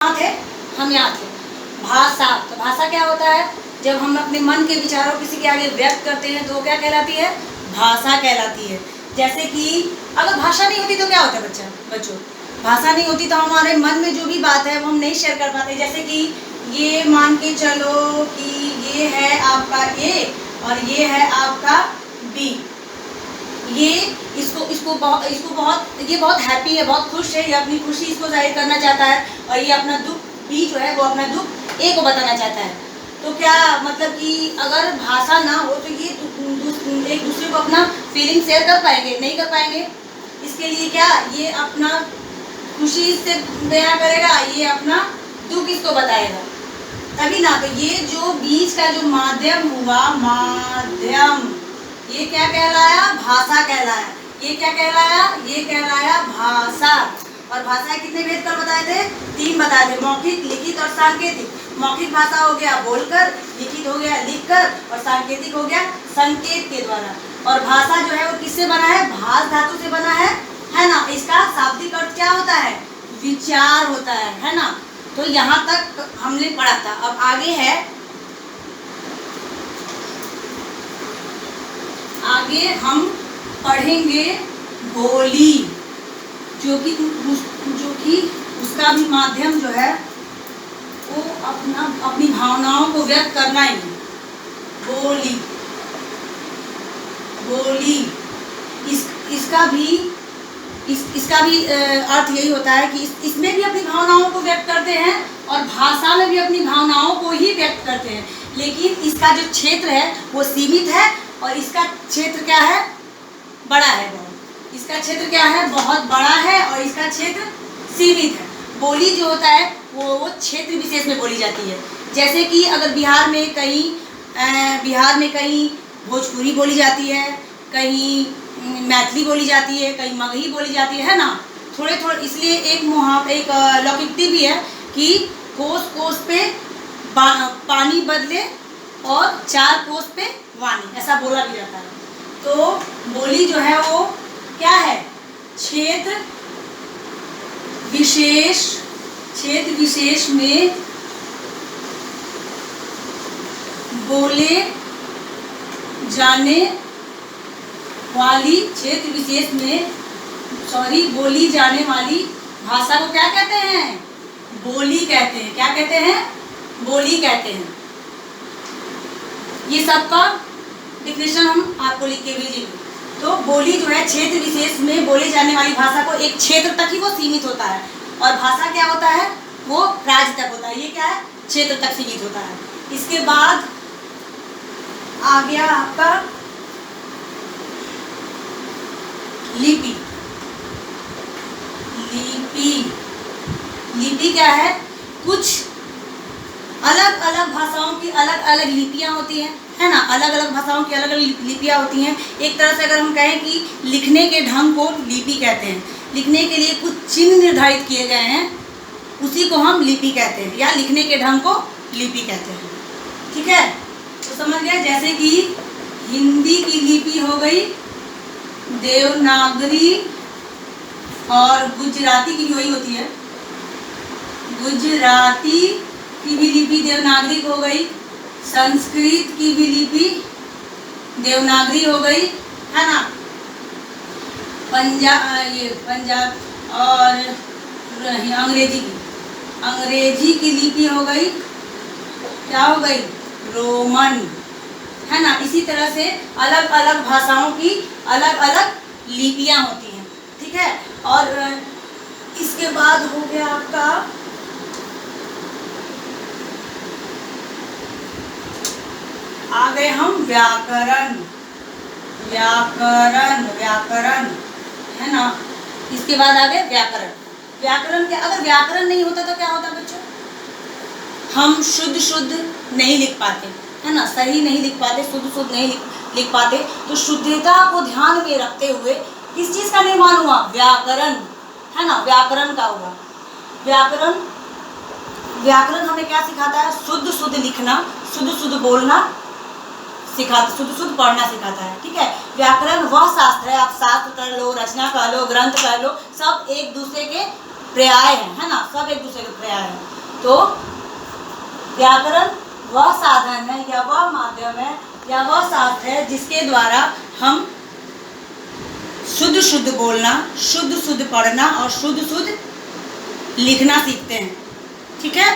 कहाँ थे? हम यहाँ थे। भाषा, तो भाषा क्या होता है? जब हम अपने मन के विचारों किसी के आगे व्यक्त करते हैं तो क्या कहलाती है? भाषा कहलाती है। जैसे कि अगर भाषा नहीं होती तो क्या होता है बच्चों? भाषा नहीं होती तो हमारे मन में जो भी बात है वो हम नहीं शेयर कर पाते। जैसे कि ये मान के चलो कि ये है आपका ए और ये है आपका बी। ये इसको बहुत हैप्पी है, बहुत खुश है, ये अपनी खुशी इसको जाहिर करना चाहता है, और ये अपना दुख बी जो है वो अपना दुख ए को बताना चाहता है। तो क्या मतलब कि अगर भाषा ना हो तो ये एक दूसरे को अपना फीलिंग शेयर कर पाएंगे? नहीं कर पाएंगे। इसके लिए क्या ये अपना खुशी इससे बयां करेगा, ये अपना दुख इसको बताएगा, तभी ना। तो ये जो बीच का जो माध्यम हुआ, माध्यम, ये क्या कहलाया? भाषा कहलाया। ये क्या कहलाया? ये कहलाया भाषा। और भाषा कितने भेद कर बताए थे? 3 बताए थे, मौखिक, लिखित और सांकेतिक। मौखिक भाषा हो गया बोलकर, लिखित हो गया लिखकर, और सांकेतिक हो गया संकेत के द्वारा। और भाषा जो है वो किससे बना है? भाष धातु से बना है ना। इसका शाब्दिक अर्थ क्या होता है? विचार होता है ना। तो यहाँ तक हमने पढ़ा था। अब आगे है, आगे हम पढ़ेंगे बोली, जो कि उसका भी माध्यम जो है वो अपनी भावनाओं को व्यक्त करना ही है। बोली इसका भी अर्थ यही होता है कि इसमें भी अपनी भावनाओं को व्यक्त करते हैं और भाषा में भी अपनी भावनाओं को ही व्यक्त करते हैं। लेकिन इसका जो क्षेत्र है वो सीमित है और इसका क्षेत्र क्या है? बड़ा है बहुत। इसका क्षेत्र क्या है? बहुत बड़ा है और इसका क्षेत्र सीमित है। बोली जो होता है वो क्षेत्र विशेष में बोली जाती है। जैसे कि अगर बिहार में कहीं भोजपुरी बोली जाती है, कहीं मैथिली बोली जाती है, कहीं मगही बोली जाती है ना। थोड़े इसलिए एक लौकिकता भी है कि कोस कोस पे पानी बदले और 4 कोस पे वाणी, ऐसा बोला भी जाता है। तो बोली जो है वो क्या है? क्षेत्र विशेष में बोले जाने वाली, बोली जाने वाली भाषा को क्या कहते हैं? बोली कहते हैं। क्या कहते हैं? बोली कहते हैं। ये सबका डिफिनेशन हम आपको लिख के भेजेंगे। तो बोली जो है क्षेत्र विशेष में बोले जाने वाली भाषा को, एक क्षेत्र तक ही वो सीमित होता है। और भाषा क्या होता है? वो राज्य तक होता है। ये क्या है? क्षेत्र तक सीमित होता है। इसके बाद आ गया आपका लिपि। लिपि क्या है? कुछ अलग अलग भाषाओं की अलग अलग लिपियाँ होती हैं, है ना। अलग अलग भाषाओं की अलग अलग लिपियाँ होती हैं। एक तरह से अगर हम कहें कि लिखने के ढंग को लिपि कहते हैं, लिखने के लिए कुछ चिन्ह निर्धारित किए गए हैं, उसी को हम लिपि कहते हैं, या लिखने के ढंग को लिपि कहते हैं। ठीक है, तो समझ गया। जैसे कि हिंदी की लिपि हो गई देवनागरी, और गुजराती की भी वही होती है, गुजराती की भी लिपि देवनागरी हो गई, संस्कृत की भी लिपि देवनागरी हो गई, है ना। पंजाब और अंग्रेजी की लिपि हो गई, क्या हो गई? रोमन, है ना। इसी तरह से अलग अलग भाषाओं की अलग अलग लिपियां होती हैं। ठीक है, और इसके बाद हो गया आपका आ गए हम व्याकरण, है ना। इसके बाद आ गए व्याकरण क्या? अगर व्याकरण नहीं होता तो क्या होता बच्चों? हम शुद्ध नहीं लिख पाते, है ना। सही नहीं लिख पाते, शुद्ध नहीं लिख पाते। तो शुद्धता को ध्यान में रखते हुए किस चीज का निर्माण हुआ? व्याकरण, है ना। व्याकरण का हुआ। व्याकरण हमें क्या सिखाता है? शुद्ध लिखना, शुद्ध बोलना सिखाता, शुद्ध पढ़ना सिखाता है। ठीक है, व्याकरण वह शास्त्र है, आप शास्त्र कर लो, रचना कर लो, ग्रंथ कर लो, सब एक दूसरे के पर्याय हैं, है ना। सब एक दूसरे के पर्याय हैं। तो व्याकरण वह साधन है या वह माध्यम है या वह शास्त्र है जिसके द्वारा हम शुद्ध शुद्ध बोलना, शुद्ध शुद्ध पढ़ना और शुद्ध शुद्ध लिखना सीखते हैं। ठीक है।